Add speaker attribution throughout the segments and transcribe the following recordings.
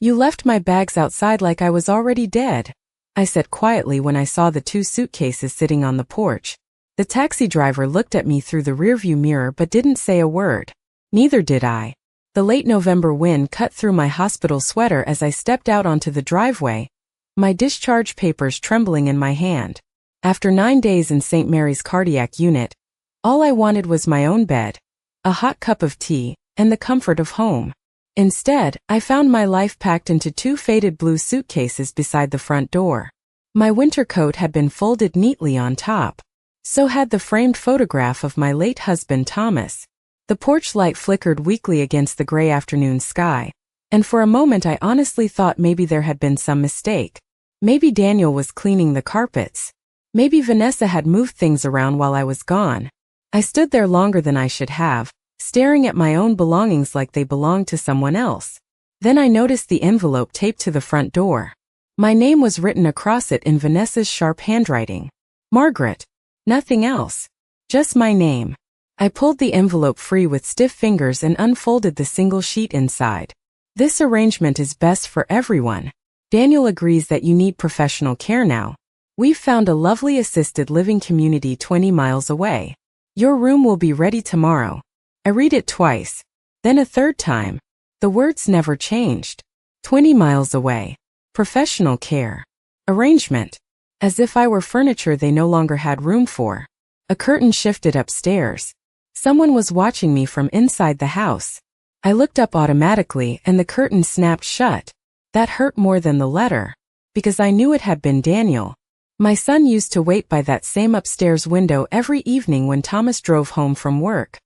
Speaker 1: You left my bags outside like I was already dead, I said quietly when I saw the 2 suitcases sitting on the porch. The taxi driver looked at me through the rearview mirror but didn't say a word. Neither did I. The late November wind cut through my hospital sweater as I stepped out onto the driveway, my discharge papers trembling in my hand. After 9 days in St. Mary's cardiac unit, all I wanted was my own bed, a hot cup of tea, and the comfort of home. Instead, I found my life packed into 2 faded blue suitcases beside the front door. My winter coat had been folded neatly on top. So had the framed photograph of my late husband Thomas. The porch light flickered weakly against the gray afternoon sky, and for a moment I honestly thought maybe there had been some mistake. Maybe Daniel was cleaning the carpets. Maybe Vanessa had moved things around while I was gone. I stood there longer than I should have, staring at my own belongings like they belonged to someone else. Then I noticed the envelope taped to the front door. My name was written across it in Vanessa's sharp handwriting. Margaret. Nothing else. Just my name. I pulled the envelope free with stiff fingers and unfolded the single sheet inside. This arrangement is best for everyone. Daniel agrees that you need professional care now. We've found a lovely assisted living community 20 miles away. Your room will be ready tomorrow. I read it twice, then a third time. The words never changed. 20 miles away. Professional care. Arrangement. As if I were furniture they no longer had room for. A curtain shifted upstairs. Someone was watching me from inside the house. I looked up automatically and the curtain snapped shut. That hurt more than the letter, because I knew it had been Daniel. My son used to wait by that same upstairs window every evening when Thomas drove home from work.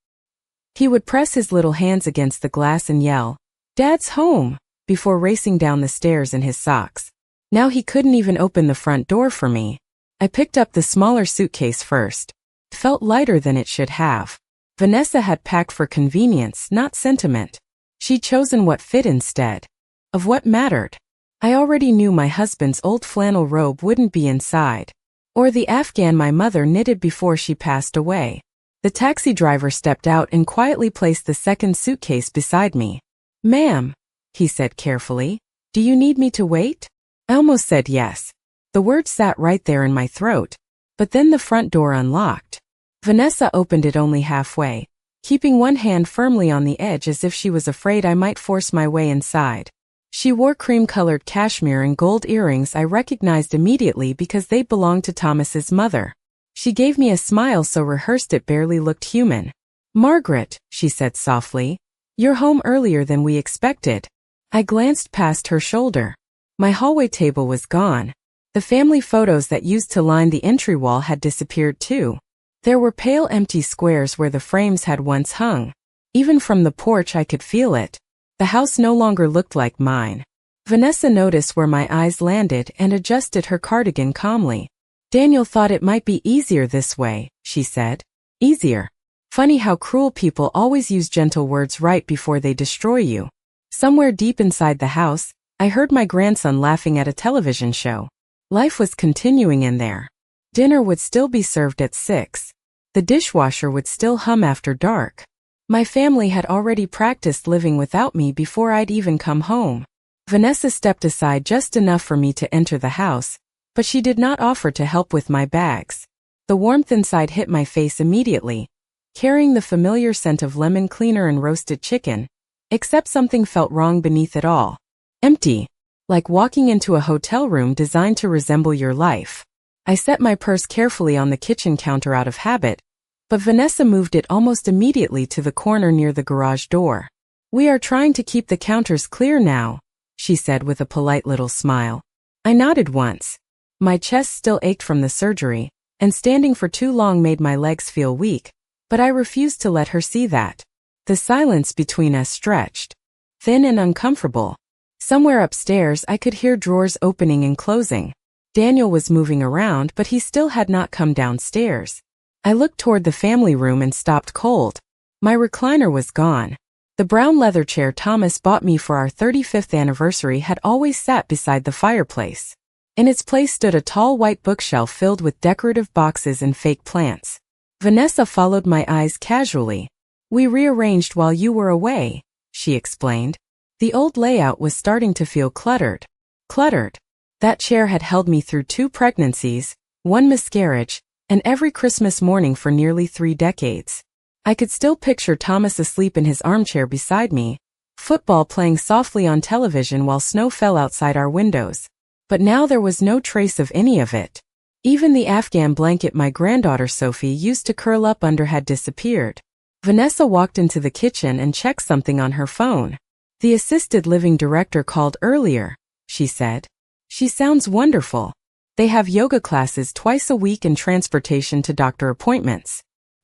Speaker 1: He would press his little hands against the glass and yell, "Dad's home," before racing down the stairs in his socks. Now he couldn't even open the front door for me. I picked up the smaller suitcase first. It felt lighter than it should have. Vanessa had packed for convenience, not sentiment. She'd chosen what fit instead of what mattered. I already knew my husband's old flannel robe wouldn't be inside, or the Afghan my mother knitted before she passed away. The taxi driver stepped out and quietly placed the second suitcase beside me. "Ma'am," he said carefully, "do you need me to wait?" I almost said yes. The words sat right there in my throat. But then the front door unlocked. Vanessa opened it only halfway, keeping one hand firmly on the edge as if she was afraid I might force my way inside. She wore cream-colored cashmere and gold earrings I recognized immediately because they belonged to Thomas's mother. She gave me a smile so rehearsed it barely looked human. "Margaret," she said softly, "you're home earlier than we expected." I glanced past her shoulder. My hallway table was gone. The family photos that used to line the entry wall had disappeared too. There were pale empty squares where the frames had once hung. Even from the porch I could feel it. The house no longer looked like mine. Vanessa noticed where my eyes landed and adjusted her cardigan calmly. "Daniel thought it might be easier this way," she said. "Easier. Funny how cruel people always use gentle words right before they destroy you." Somewhere deep inside the house, I heard my grandson laughing at a television show. Life was continuing in there. Dinner would still be served at 6. The dishwasher would still hum after dark. My family had already practiced living without me before I'd even come home. Vanessa stepped aside just enough for me to enter the house, but she did not offer to help with my bags. The warmth inside hit my face immediately, carrying the familiar scent of lemon cleaner and roasted chicken, except something felt wrong beneath it all. Empty. Like walking into a hotel room designed to resemble your life. I set my purse carefully on the kitchen counter out of habit, but Vanessa moved it almost immediately to the corner near the garage door. "We are trying to keep the counters clear now," she said with a polite little smile. I nodded once. My chest still ached from the surgery, and standing for too long made my legs feel weak, but I refused to let her see that. The silence between us stretched, thin and uncomfortable. Somewhere upstairs I could hear drawers opening and closing. Daniel was moving around, but he still had not come downstairs. I looked toward the family room and stopped cold. My recliner was gone. The brown leather chair Thomas bought me for our 35th anniversary had always sat beside the fireplace. In its place stood a tall white bookshelf filled with decorative boxes and fake plants. Vanessa followed my eyes casually. "We rearranged while you were away," she explained. The old layout was starting to feel cluttered. Cluttered. That chair had held me through 2 pregnancies, 1 miscarriage, and every Christmas morning for nearly 3 decades. I could still picture Thomas asleep in his armchair beside me, football playing softly on television while snow fell outside our windows. But now there was no trace of any of it. Even the Afghan blanket my granddaughter Sophie used to curl up under had disappeared. Vanessa walked into the kitchen and checked something on her phone. "The assisted living director called earlier," she said. "She sounds wonderful. They have yoga classes twice a week and transportation to doctor appointments."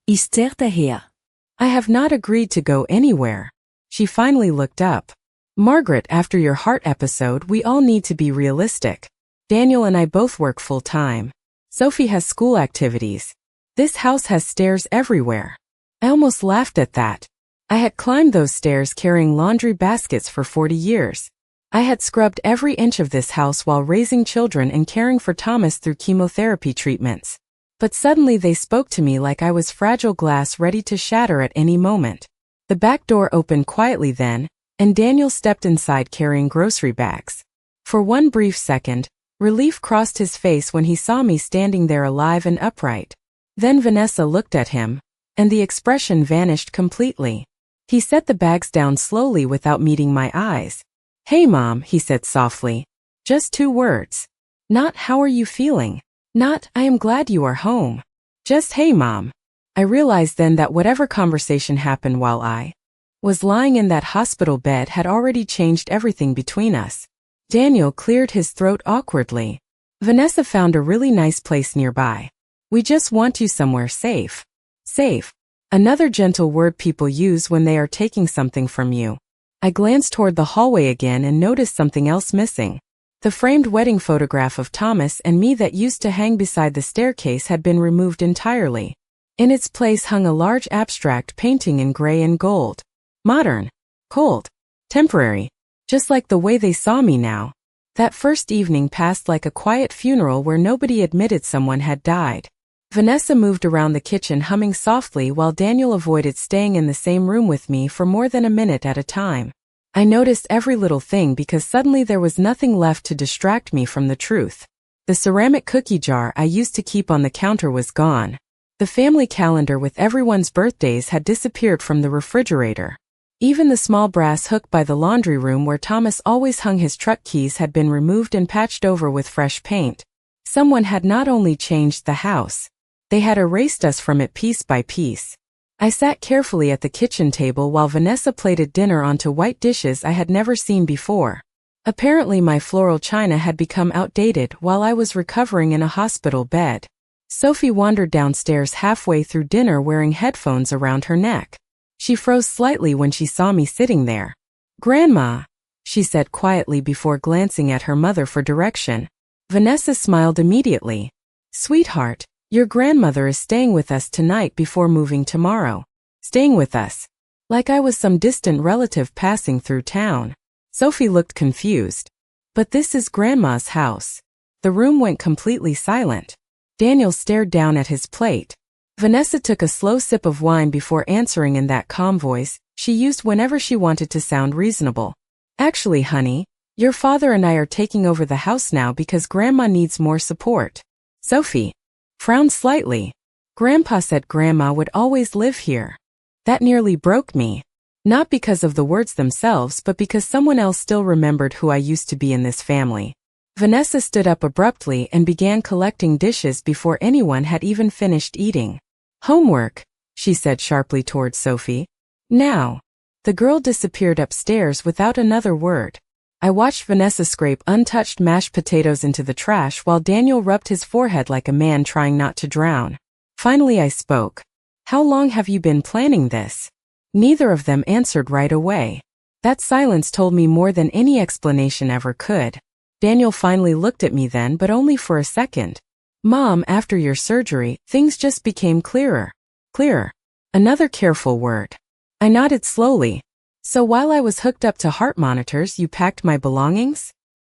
Speaker 2: Ist daher.
Speaker 1: I have not agreed to go anywhere. She finally looked up. "Margaret, after your heart episode, we all need to be realistic. Daniel and I both work full-time. Sophie has school activities. This house has stairs everywhere." I almost laughed at that. I had climbed those stairs carrying laundry baskets for 40 years. I had scrubbed every inch of this house while raising children and caring for Thomas through chemotherapy treatments. But suddenly they spoke to me like I was fragile glass ready to shatter at any moment. The back door opened quietly then, and Daniel stepped inside carrying grocery bags. For one brief second, relief crossed his face when he saw me standing there alive and upright. Then Vanessa looked at him, and the expression vanished completely. He set the bags down slowly without meeting my eyes. "Hey Mom," he said softly. Just 2 words. Not "how are you feeling?" Not "I am glad you are home." Just "Hey Mom." I realized then that whatever conversation happened while I was lying in that hospital bed had already changed everything between us. Daniel cleared his throat awkwardly. "Vanessa found a really nice place nearby. We just want you somewhere safe." Safe. Another gentle word people use when they are taking something from you. I glanced toward the hallway again and noticed something else missing. The framed wedding photograph of Thomas and me that used to hang beside the staircase had been removed entirely. In its place hung a large abstract painting in gray and gold. Modern. Cold. Temporary. Just like the way they saw me now. That first evening passed like a quiet funeral where nobody admitted someone had died. Vanessa moved around the kitchen humming softly while Daniel avoided staying in the same room with me for more than a minute at a time. I noticed every little thing because suddenly there was nothing left to distract me from the truth. The ceramic cookie jar I used to keep on the counter was gone. The family calendar with everyone's birthdays had disappeared from the refrigerator. Even the small brass hook by the laundry room where Thomas always hung his truck keys had been removed and patched over with fresh paint. Someone had not only changed the house, they had erased us from it piece by piece. I sat carefully at the kitchen table while Vanessa plated dinner onto white dishes I had never seen before. Apparently my floral china had become outdated while I was recovering in a hospital bed. Sophie wandered downstairs halfway through dinner wearing headphones around her neck. She froze slightly when she saw me sitting there. "Grandma," she said quietly before glancing at her mother for direction. Vanessa smiled immediately. "Sweetheart, your grandmother is staying with us tonight before moving tomorrow." Staying with us. Like I was some distant relative passing through town. Sophie looked confused. "But this is Grandma's house." The room went completely silent. Daniel stared down at his plate. Vanessa took a slow sip of wine before answering in that calm voice she used whenever she wanted to sound reasonable. "Actually, honey, your father and I are taking over the house now because Grandma needs more support." Sophie frowned slightly. "Grandpa said Grandma would always live here." That nearly broke me. Not because of the words themselves but because someone else still remembered who I used to be in this family. Vanessa stood up abruptly and began collecting dishes before anyone had even finished eating. "Homework," she said sharply towards Sophie. "Now." The girl disappeared upstairs without another word. I watched Vanessa scrape untouched mashed potatoes into the trash while Daniel rubbed his forehead like a man trying not to drown. Finally I spoke. "How long have you been planning this?" Neither of them answered right away. That silence told me more than any explanation ever could. Daniel finally looked at me then, but only for a second. "Mom, after your surgery, things just became clearer." Clearer. Another careful word. I nodded slowly. "So while I was hooked up to heart monitors, you packed my belongings?"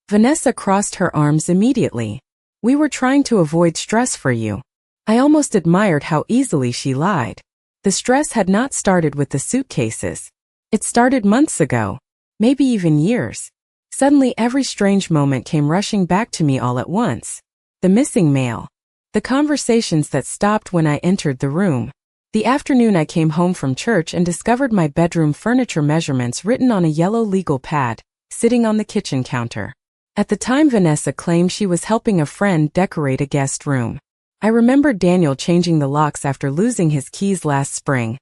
Speaker 1: Vanessa crossed her arms immediately. "We were trying to avoid stress for you." I almost admired how easily she lied. The stress had not started with the suitcases. It started months ago. maybe even years. Suddenly every strange moment came rushing back to me all at once. The missing mail. The conversations that stopped when I entered the room. The afternoon I came home from church and discovered my bedroom furniture measurements written on a yellow legal pad, sitting on the kitchen counter. At the time Vanessa claimed she was helping a friend decorate a guest room. I remembered Daniel changing the locks after losing his keys last spring,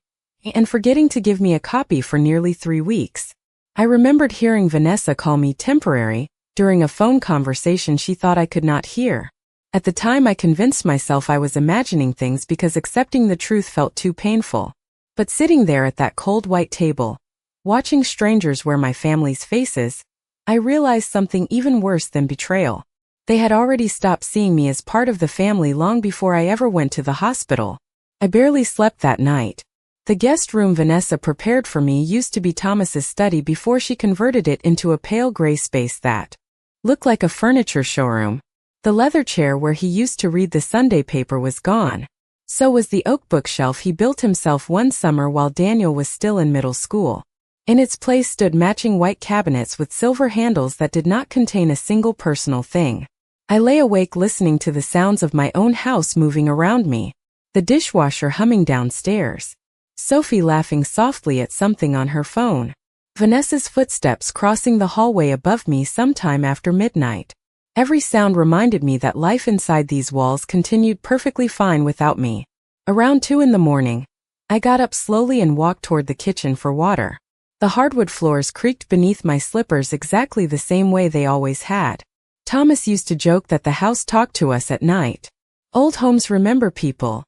Speaker 1: and forgetting to give me a copy for nearly 3 weeks. I remembered hearing Vanessa call me temporary during a phone conversation she thought I could not hear. At the time I convinced myself I was imagining things because accepting the truth felt too painful. But sitting there at that cold white table, watching strangers wear my family's faces, I realized something even worse than betrayal. They had already stopped seeing me as part of the family long before I ever went to the hospital. I barely slept that night. The guest room Vanessa prepared for me used to be Thomas's study before she converted it into a pale gray space that looked like a furniture showroom. The leather chair where he used to read the Sunday paper was gone. So was the oak bookshelf he built himself one summer while Daniel was still in middle school. In its place stood matching white cabinets with silver handles that did not contain a single personal thing. I lay awake listening to the sounds of my own house moving around me. The dishwasher humming downstairs. Sophie laughing softly at something on her phone. Vanessa's footsteps crossing the hallway above me sometime after midnight. Every sound reminded me that life inside these walls continued perfectly fine without me. Around 2 in the morning, I got up slowly and walked toward the kitchen for water. The hardwood floors creaked beneath my slippers exactly the same way they always had. Thomas used to joke that the house talked to us at night. Old homes remember people,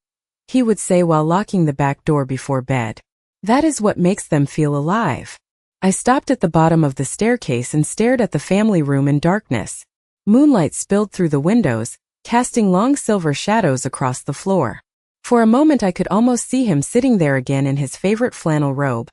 Speaker 1: he would say while locking the back door before bed. That is what makes them feel alive. I stopped at the bottom of the staircase and stared at the family room in darkness. Moonlight spilled through the windows, casting long silver shadows across the floor. For a moment I could almost see him sitting there again in his favorite flannel robe,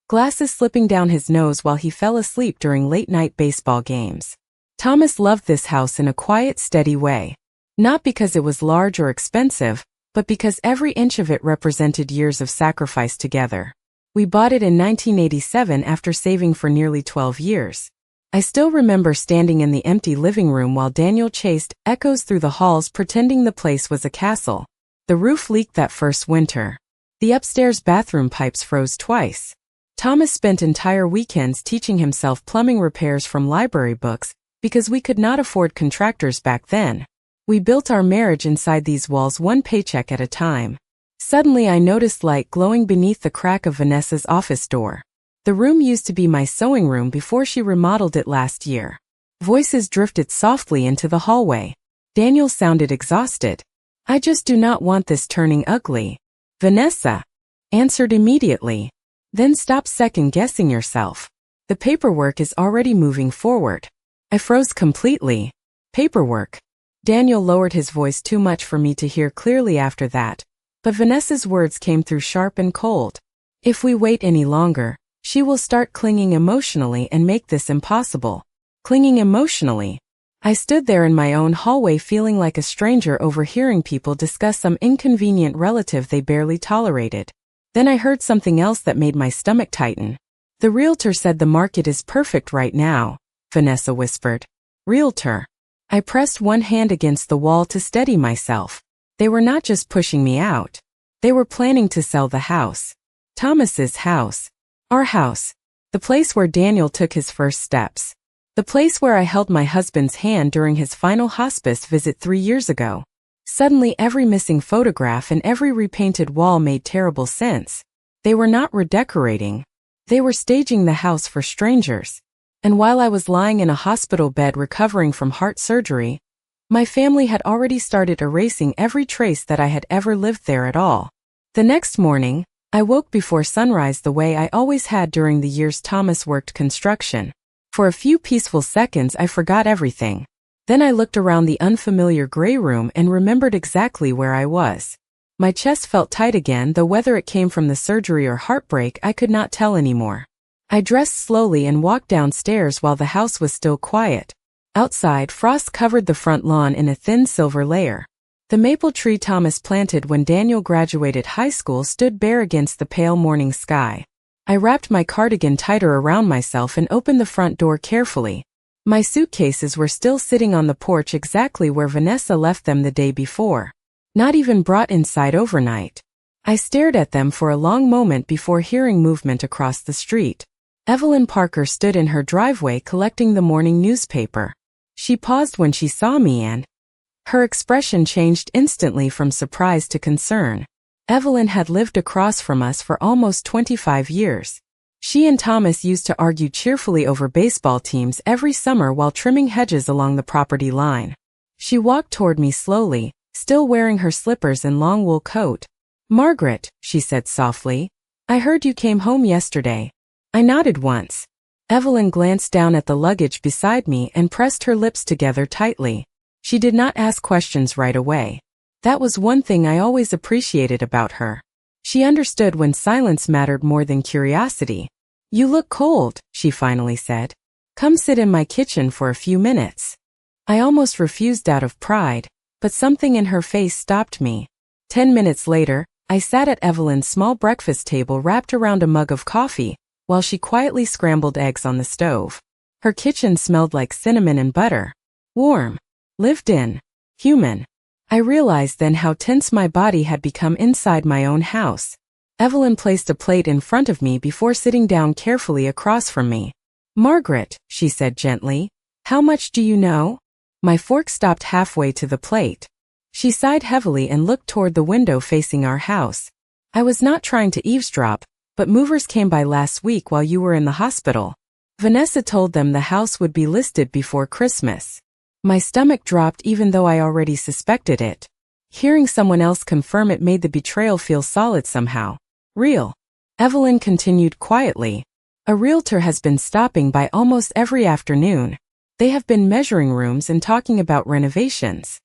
Speaker 1: glasses slipping down his nose while he fell asleep during late-night baseball games. Thomas loved this house in a quiet, steady way. Not because it was large or expensive, but because every inch of it represented years of sacrifice together. We bought it in 1987 after saving for nearly 12 years. I still remember standing in the empty living room while Daniel chased echoes through the halls pretending the place was a castle. The roof leaked that first winter. The upstairs bathroom pipes froze twice. Thomas spent entire weekends teaching himself plumbing repairs from library books because we could not afford contractors back then. We built our marriage inside these walls one paycheck at a time. Suddenly I noticed light glowing beneath the crack of Vanessa's office door. The room used to be my sewing room before she remodeled it last year. Voices drifted softly into the hallway. Daniel sounded exhausted. I just do not want this turning ugly. Vanessa answered immediately. Then stop second-guessing yourself. The paperwork is already moving forward. I froze completely. Paperwork. Daniel lowered his voice too much for me to hear clearly after that, but Vanessa's words came through sharp and cold. If we wait any longer, she will start clinging emotionally and make this impossible. Clinging emotionally. I stood there in my own hallway feeling like a stranger overhearing people discuss some inconvenient relative they barely tolerated. Then I heard something else that made my stomach tighten. The realtor said the market is perfect right now, Vanessa whispered. Realtor. I pressed one hand against the wall to steady myself. They were not just pushing me out. They were planning to sell the house. Thomas's house. Our house. The place where Daniel took his first steps. The place where I held my husband's hand during his final hospice visit 3 years ago. Suddenly every missing photograph and every repainted wall made terrible sense. They were not redecorating. They were staging the house for strangers. And while I was lying in a hospital bed recovering from heart surgery, my family had already started erasing every trace that I had ever lived there at all. The next morning, I woke before sunrise the way I always had during the years Thomas worked construction. For a few peaceful seconds I forgot everything. Then I looked around the unfamiliar gray room and remembered exactly where I was. My chest felt tight again, though whether it came from the surgery or heartbreak I could not tell anymore. I dressed slowly and walked downstairs while the house was still quiet. Outside, frost covered the front lawn in a thin silver layer. The maple tree Thomas planted when Daniel graduated high school stood bare against the pale morning sky. I wrapped my cardigan tighter around myself and opened the front door carefully. My suitcases were still sitting on the porch exactly where Vanessa left them the day before. Not even brought inside overnight. I stared at them for a long moment before hearing movement across the street. Evelyn Parker stood in her driveway collecting the morning newspaper. She paused when she saw me and her expression changed instantly from surprise to concern. Evelyn had lived across from us for almost 25 years. She and Thomas used to argue cheerfully over baseball teams every summer while trimming hedges along the property line. She walked toward me slowly, still wearing her slippers and long wool coat. "Margaret," she said softly, "I heard you came home yesterday." I nodded once. Evelyn glanced down at the luggage beside me and pressed her lips together tightly. She did not ask questions right away. That was one thing I always appreciated about her. She understood when silence mattered more than curiosity. "You look cold," she finally said. "Come sit in my kitchen for a few minutes." I almost refused out of pride, but something in her face stopped me. 10 minutes later, I sat at Evelyn's small breakfast table wrapped around a mug of coffee, while she quietly scrambled eggs on the stove. Her kitchen smelled like cinnamon and butter. Warm. Lived in. Human. I realized then how tense my body had become inside my own house. Evelyn placed a plate in front of me before sitting down carefully across from me. "Margaret," she said gently, "how much do you know?" My fork stopped halfway to the plate. She sighed heavily and looked toward the window facing our house. "I was not trying to eavesdrop, but movers came by last week while you were in the hospital. Vanessa told them the house would be listed before Christmas." My stomach dropped even though I already suspected it. Hearing someone else confirm it made the betrayal feel solid somehow. Real. Evelyn continued quietly. "A realtor has been stopping by almost every afternoon. They have been measuring rooms and talking about renovations."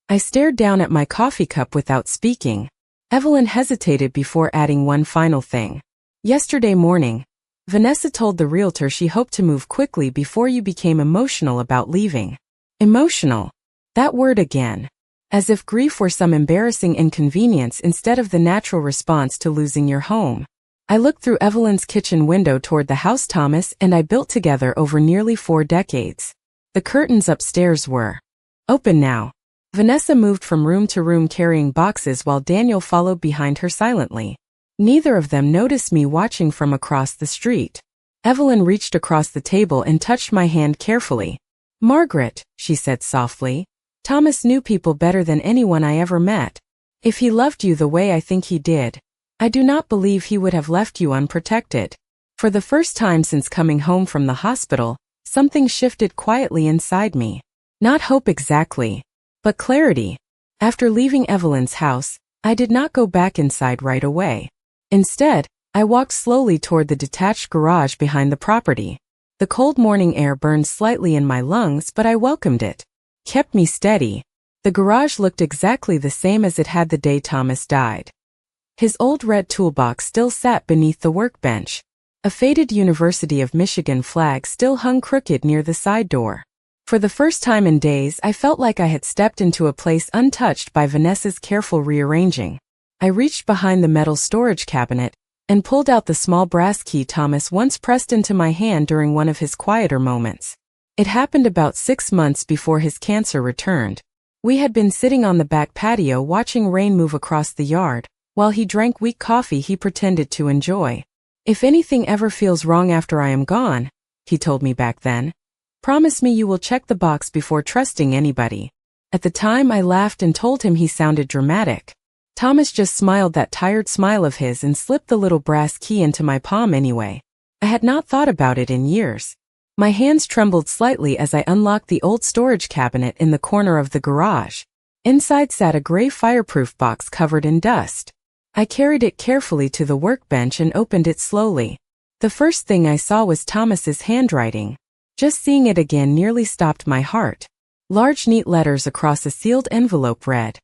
Speaker 1: I stared down at my coffee cup without speaking. Evelyn hesitated before adding one final thing. "Yesterday morning, Vanessa told the realtor she hoped to move quickly before you became emotional about leaving." Emotional. That word again. As if grief were some embarrassing inconvenience instead of the natural response to losing your home. I looked through Evelyn's kitchen window toward the house Thomas and I built together over nearly 4 decades. The curtains upstairs were open now. Vanessa moved from room to room carrying boxes while Daniel followed behind her silently. Neither of them noticed me watching from across the street. Evelyn reached across the table and touched my hand carefully. "Margaret," she said softly, "Thomas knew people better than anyone I ever met. If he loved you the way I think he did, I do not believe he would have left you unprotected." For the first time since coming home from the hospital, something shifted quietly inside me. Not hope exactly, but clarity. After leaving Evelyn's house, I did not go back inside right away. Instead, I walked slowly toward the detached garage behind the property. The cold morning air burned slightly in my lungs, but I welcomed it. Kept me steady. The garage looked exactly the same as it had the day Thomas died. His old red toolbox still sat beneath the workbench. A faded University of Michigan flag still hung crooked near the side door. For the first time in days, I felt like I had stepped into a place untouched by Vanessa's careful rearranging. I reached behind the metal storage cabinet and pulled out the small brass key Thomas once pressed into my hand during one of his quieter moments. It happened about 6 months before his cancer returned. We had been sitting on the back patio watching rain move across the yard, while he drank weak coffee he pretended to enjoy. "If anything ever feels wrong after I am gone," he told me back then, "promise me you will check the box before trusting anybody." At the time I laughed and told him he sounded dramatic. Thomas just smiled that tired smile of his and slipped the little brass key into my palm anyway. I had not thought about it in years. My hands trembled slightly as I unlocked the old storage cabinet in the corner of the garage. Inside sat a gray fireproof box covered in dust. I carried it carefully to the workbench and opened it slowly. The first thing I saw was Thomas's handwriting. Just seeing it again nearly stopped my heart. Large neat letters across a sealed envelope read,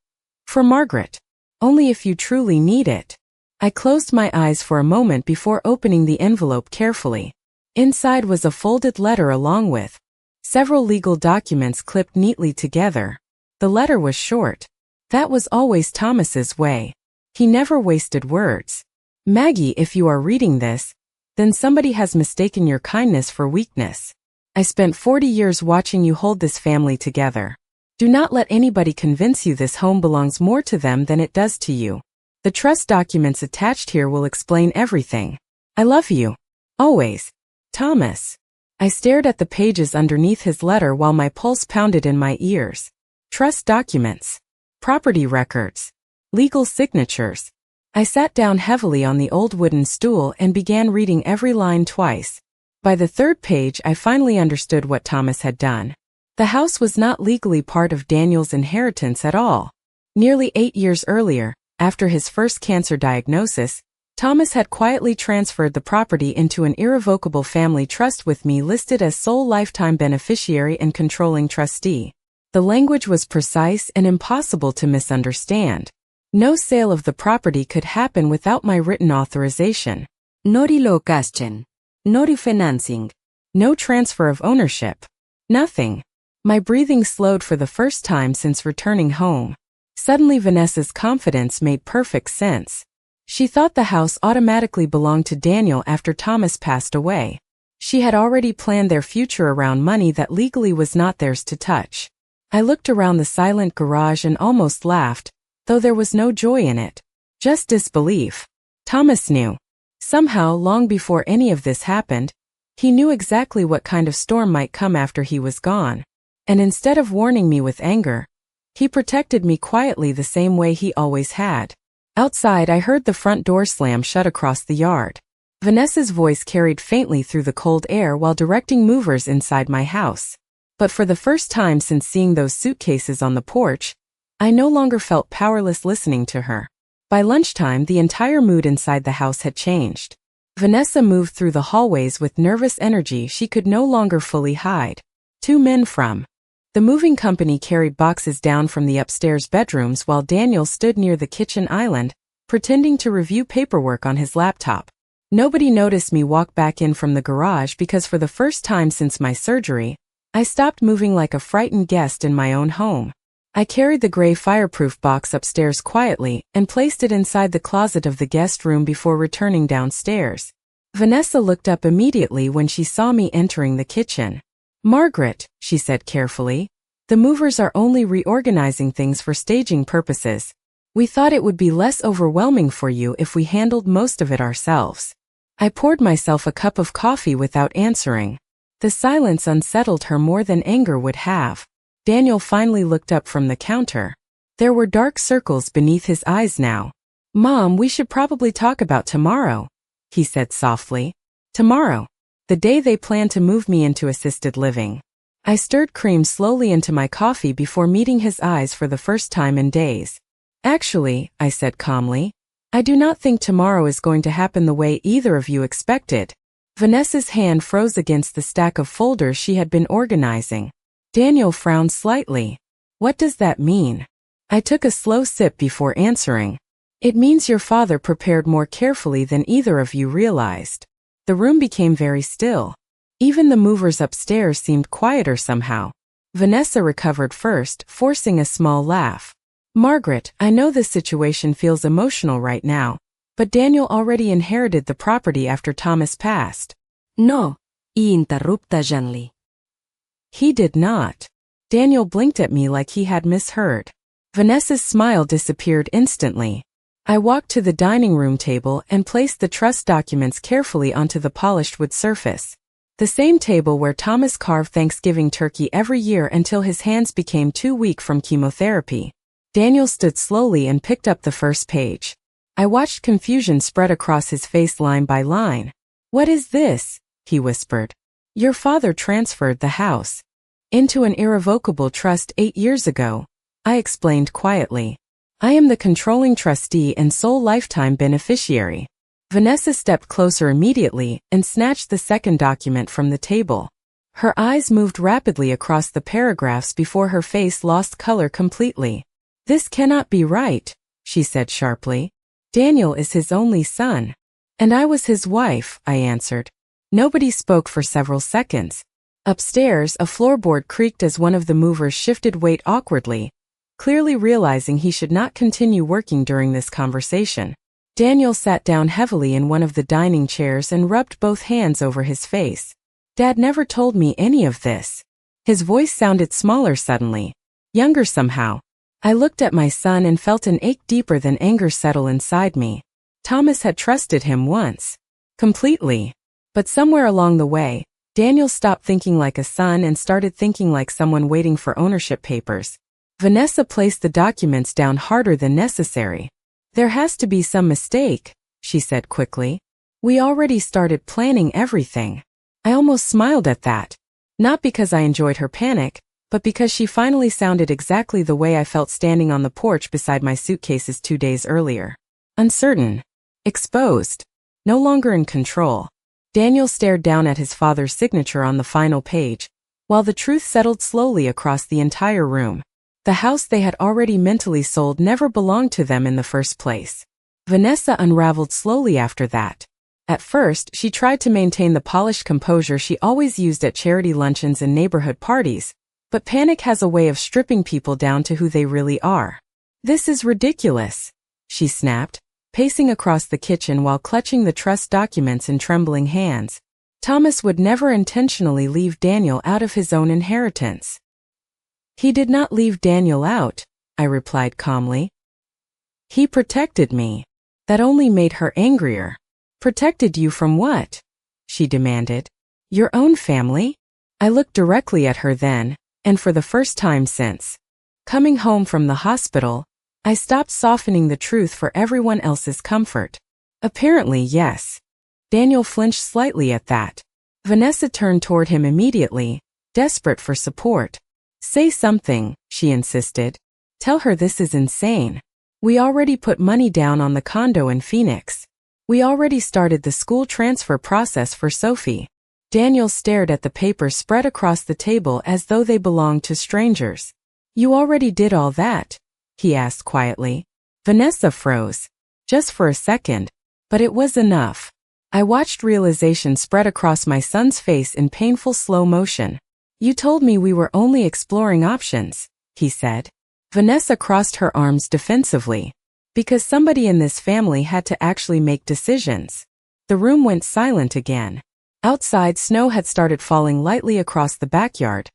Speaker 1: "For Margaret. Only if you truly need it." I closed my eyes for a moment before opening the envelope carefully. Inside was a folded letter along with several legal documents clipped neatly together. The letter was short. That was always Thomas's way. He never wasted words. "Maggie, if you are reading this, Then somebody has mistaken your kindness for weakness. I spent 40 years watching you hold this family together. Do not let anybody convince you this home belongs more to them than it does to you. The trust documents attached here will explain everything. I love you. Always. Thomas. I stared at the pages underneath his letter while my pulse pounded in my ears. Trust documents. Property records. Legal signatures. I sat down heavily on the old wooden stool and began reading every line twice. By the third page, I finally understood what Thomas had done. The house was not legally part of Daniel's inheritance at all. Nearly 8 years earlier, after his first cancer diagnosis, Thomas had quietly transferred the property into an irrevocable family trust with me listed as sole lifetime beneficiary and controlling trustee. The language was precise and impossible to misunderstand. No sale of the property could happen without my written authorization.
Speaker 2: No relocation. No refinancing.
Speaker 1: No transfer of ownership. Nothing. My breathing slowed for the first time since returning home. Suddenly Vanessa's confidence made perfect sense. She thought the house automatically belonged to Daniel after Thomas passed away. She had already planned their future around money that legally was not theirs to touch. I looked around the silent garage and almost laughed, though there was no joy in it. Just disbelief. Thomas knew. Somehow, long before any of this happened, he knew exactly what kind of storm might come after he was gone. And instead of warning me with anger, he protected me quietly the same way he always had. Outside, I heard the front door slam shut across the yard. Vanessa's voice carried faintly through the cold air while directing movers inside my house. But for the first time since seeing those suitcases on the porch, I no longer felt powerless listening to her. By lunchtime, the entire mood inside the house had changed. Vanessa moved through the hallways with nervous energy she could no longer fully hide. 2 men from the moving company carried boxes down from the upstairs bedrooms while Daniel stood near the kitchen island, pretending to review paperwork on his laptop. Nobody noticed me walk back in from the garage because for the first time since my surgery, I stopped moving like a frightened guest in my own home. I carried the gray fireproof box upstairs quietly and placed it inside the closet of the guest room before returning downstairs. Vanessa looked up immediately when she saw me entering the kitchen. "Margaret," she said carefully, "the movers are only reorganizing things for staging purposes. We thought it would be less overwhelming for you if we handled most of it ourselves." I poured myself a cup of coffee without answering. The silence unsettled her more than anger would have. Daniel finally looked up from the counter. There were dark circles beneath his eyes now. "Mom, we should probably talk about tomorrow," he said softly. "Tomorrow. The day they plan to move me into assisted living." I stirred cream slowly into my coffee before meeting his eyes for the first time in days. "Actually," I said calmly, "I do not think tomorrow is going to happen the way either of you expected." Vanessa's hand froze against the stack of folders she had been organizing. Daniel frowned slightly. "What does that mean?" I took a slow sip before answering. "It means your father prepared more carefully than either of you realized." The room became very still. Even the movers upstairs seemed quieter somehow. Vanessa recovered first, forcing a small laugh. "Margaret, I know this situation feels emotional right now, but Daniel already inherited the property after Thomas passed."
Speaker 2: No, y interrupta gently.
Speaker 1: "He did not." Daniel blinked at me like he had misheard. Vanessa's smile disappeared instantly. I walked to the dining room table and placed the trust documents carefully onto the polished wood surface. The same table where Thomas carved Thanksgiving turkey every year until his hands became too weak from chemotherapy. Daniel stood slowly and picked up the first page. I watched confusion spread across his face line by line. "What is this?" he whispered. "Your father transferred the house into an irrevocable trust 8 years ago," I explained quietly. "I am the controlling trustee and sole lifetime beneficiary." Vanessa stepped closer immediately and snatched the second document from the table. Her eyes moved rapidly across the paragraphs before her face lost color completely. "This cannot be right," she said sharply. "Daniel is his only son." "And I was his wife," I answered. Nobody spoke for several seconds. Upstairs, a floorboard creaked as one of the movers shifted weight awkwardly, clearly realizing he should not continue working during this conversation. Daniel sat down heavily in one of the dining chairs and rubbed both hands over his face. Dad never told me any of this. His voice sounded smaller suddenly, younger somehow. I looked at my son and felt an ache deeper than anger settle inside me. Thomas had trusted him once. Completely. But somewhere along the way, Daniel stopped thinking like a son and started thinking like someone waiting for ownership papers. Vanessa placed the documents down harder than necessary. There has to be some mistake, she said quickly. We already started planning everything. I almost smiled at that. Not because I enjoyed her panic, but because she finally sounded exactly the way I felt standing on the porch beside my suitcases 2 days earlier. Uncertain. Exposed. No longer in control. Daniel stared down at his father's signature on the final page, while the truth settled slowly across the entire room. The house they had already mentally sold never belonged to them in the first place. Vanessa unraveled slowly after that. At first, she tried to maintain the polished composure she always used at charity luncheons and neighborhood parties, but panic has a way of stripping people down to who they really are. This is ridiculous, she snapped, pacing across the kitchen while clutching the trust documents in trembling hands. Thomas would never intentionally leave Daniel out of his own inheritance. He did not leave Daniel out, I replied calmly. He protected me. That only made her angrier. Protected you from what? She demanded. Your own family? I looked directly at her then, and for the first time since coming home from the hospital, I stopped softening the truth for everyone else's comfort. Apparently, yes. Daniel flinched slightly at that. Vanessa turned toward him immediately, desperate for support. Say something, she insisted. Tell her this is insane. We already put money down on the condo in Phoenix. We already started the school transfer process for Sophie. Daniel stared at the papers spread across the table as though they belonged to strangers. You already did all that? He asked quietly. Vanessa froze. Just for a second. But it was enough. I watched realization spread across my son's face in painful slow motion. You told me we were only exploring options, he said. Vanessa crossed her arms defensively. Because somebody in this family had to actually make decisions. The room went silent again. Outside, snow had started falling lightly across the backyard,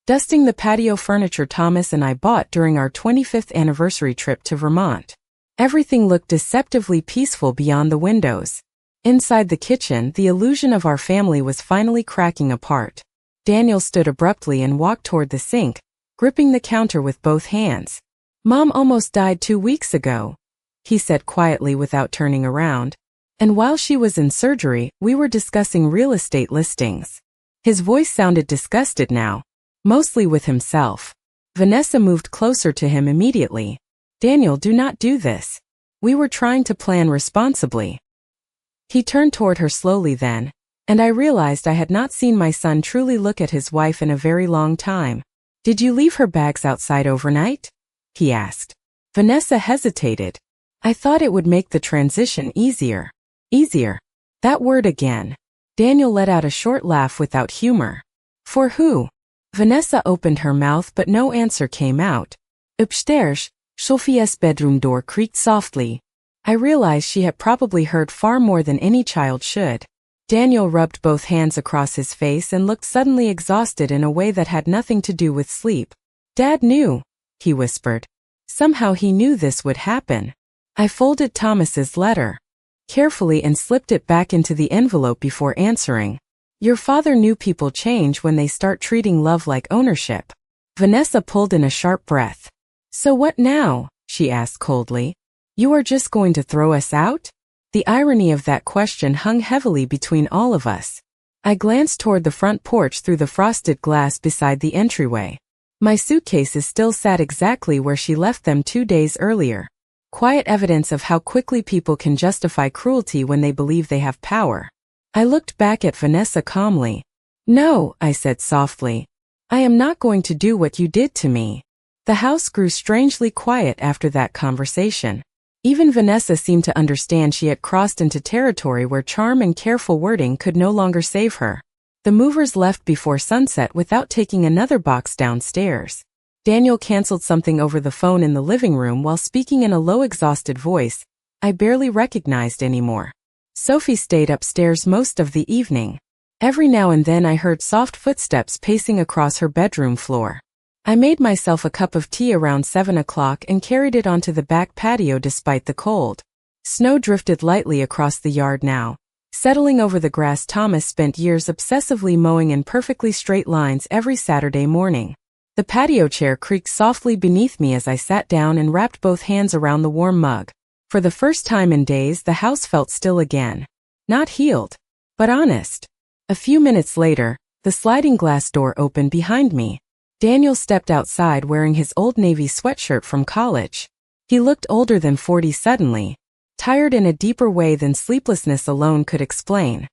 Speaker 1: dusting the patio furniture Thomas and I bought during our 25th anniversary trip to Vermont. Everything looked deceptively peaceful beyond the windows. Inside the kitchen, the illusion of our family was finally cracking apart. Daniel stood abruptly and walked toward the sink, gripping the counter with both hands. Mom almost died 2 weeks ago, he said quietly without turning around. And while she was in surgery, we were discussing real estate listings. His voice sounded disgusted now, mostly with himself. Vanessa moved closer to him immediately. Daniel, do not do this. We were trying to plan responsibly. He turned toward her slowly then, and I realized I had not seen my son truly look at his wife in a very long time. Did you leave her bags outside overnight? He asked. Vanessa hesitated. I thought it would make the transition easier. Easier. That word again. Daniel let out a short laugh without humor. For who? Vanessa opened her mouth but no answer came out. Upstairs, Sophia's bedroom door creaked softly. I realized she had probably heard far more than any child should. Daniel rubbed both hands across his face and looked suddenly exhausted in a way that had nothing to do with sleep. Dad knew, he whispered. Somehow he knew this would happen. I folded Thomas's letter carefully and slipped it back into the envelope before answering. Your father knew people change when they start treating love like ownership. Vanessa pulled in a sharp breath. So what now? She asked coldly. You are just going to throw us out? The irony of that question hung heavily between all of us. I glanced toward the front porch through the frosted glass beside the entryway. My suitcases still sat exactly where she left them 2 days earlier. Quiet evidence of how quickly people can justify cruelty when they believe they have power. I looked back at Vanessa calmly. No, I said softly. I am not going to do what you did to me. The house grew strangely quiet after that conversation. Even Vanessa seemed to understand she had crossed into territory where charm and careful wording could no longer save her. The movers left before sunset without taking another box downstairs. Daniel canceled something over the phone in the living room while speaking in a low, exhausted voice, I barely recognized anymore. Sophie stayed upstairs most of the evening. Every now and then I heard soft footsteps pacing across her bedroom floor. I made myself a cup of tea around 7 o'clock and carried it onto the back patio despite the cold. Snow drifted lightly across the yard now, settling over the grass Thomas spent years obsessively mowing in perfectly straight lines every Saturday morning. The patio chair creaked softly beneath me as I sat down and wrapped both hands around the warm mug. For the first time in days, the house felt still again. Not healed, but honest. A few minutes later, the sliding glass door opened behind me. Daniel stepped outside wearing his old navy sweatshirt from college. He looked older than 40 suddenly, tired in a deeper way than sleeplessness alone could explain.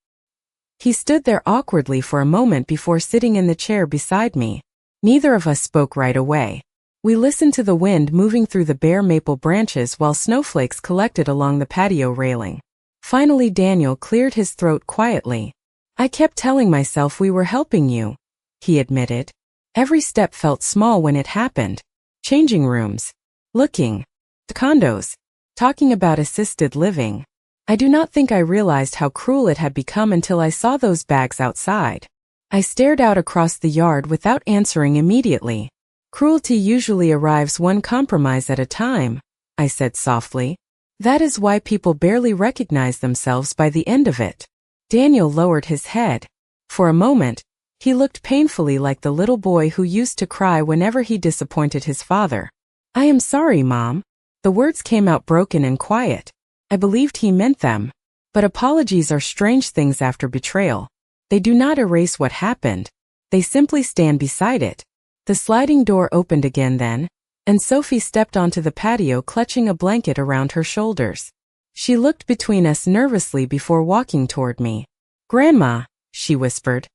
Speaker 1: He stood there awkwardly for a moment before sitting in the chair beside me. Neither of us spoke right away. We listened to the wind moving through the bare maple branches while snowflakes collected along the patio railing. Finally, Daniel cleared his throat quietly. "I kept telling myself we were helping you," he admitted. Every step felt small when it happened. Changing rooms. Looking. Condos. Talking about assisted living. I do not think I realized how cruel it had become until I saw those bags outside. I stared out across the yard without answering immediately. "Cruelty usually arrives one compromise at a time," I said softly. "That is why people barely recognize themselves by the end of it." Daniel lowered his head. For a moment, he looked painfully like the little boy who used to cry whenever he disappointed his father. "I am sorry, Mom." The words came out broken and quiet. I believed he meant them. But apologies are strange things after betrayal. They do not erase what happened. They simply stand beside it. The sliding door opened again then, and Sophie stepped onto the patio clutching a blanket around her shoulders. She looked between us nervously before walking toward me. "Grandma," she whispered.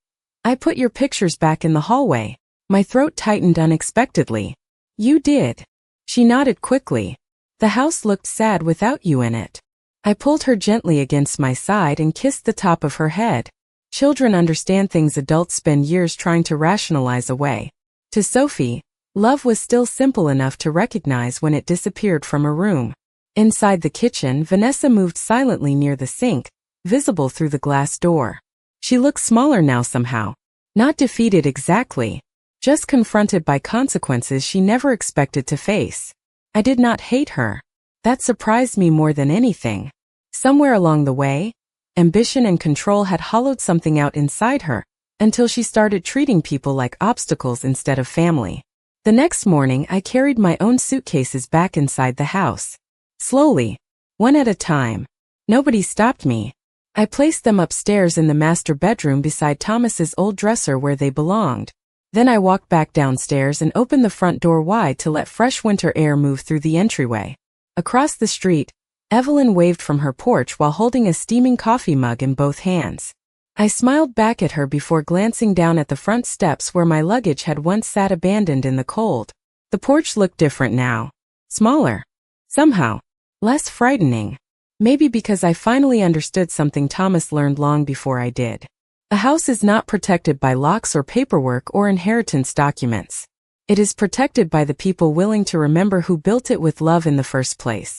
Speaker 1: "I put your pictures back in the hallway." My throat tightened unexpectedly. "You did?" She nodded quickly. "The house looked sad without you in it." I pulled her gently against my side and kissed the top of her head. Children understand things adults spend years trying to rationalize away. To Sophie, love was still simple enough to recognize when it disappeared from a room. Inside the kitchen, Vanessa moved silently near the sink, visible through the glass door. She looked smaller now somehow. Not defeated exactly, just confronted by consequences she never expected to face. I did not hate her. That surprised me more than anything. Somewhere along the way, ambition and control had hollowed something out inside her, until she started treating people like obstacles instead of family. The next morning, I carried my own suitcases back inside the house. Slowly, one at a time. Nobody stopped me. I placed them upstairs in the master bedroom beside Thomas's old dresser where they belonged. Then I walked back downstairs and opened the front door wide to let fresh winter air move through the entryway. Across the street, Evelyn waved from her porch while holding a steaming coffee mug in both hands. I smiled back at her before glancing down at the front steps where my luggage had once sat abandoned in the cold. The porch looked different now. Smaller. Somehow. Less frightening. Maybe because I finally understood something Thomas learned long before I did. A house is not protected by locks or paperwork or inheritance documents. It is protected by the people willing to remember who built it with love in the first place.